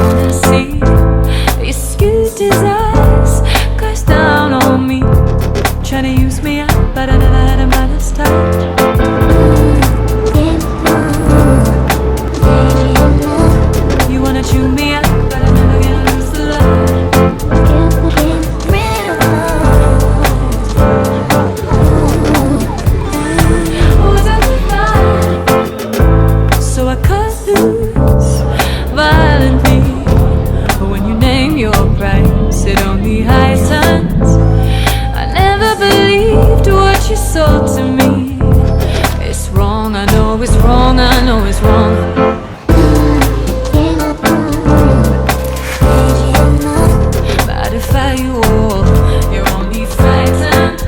wanna see his cute desires crash down on me, trying to use me up, but I never had a mother's touch. You wanna chew me up, but I never get loose the love. So I cut loose violently. When you name your price, it only heightens. I never believed what you sold to me. It's wrong, I know it's wrong, I know it's wrong. But if I you all, you're only frightened.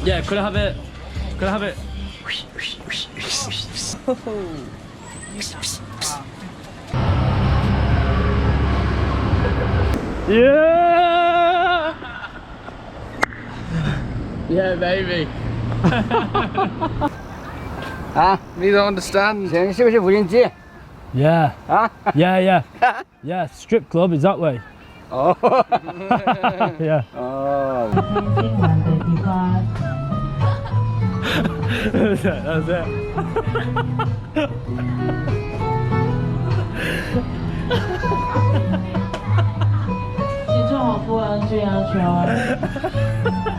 Yeah, could I have it? Could I have it? Yeah! Yeah, baby. Ah, you don't understand. Yeah. Yeah. Yeah, strip club is that way. Oh. Yeah. Oh. That's it. That's it. 请做好服务员注意安全哦。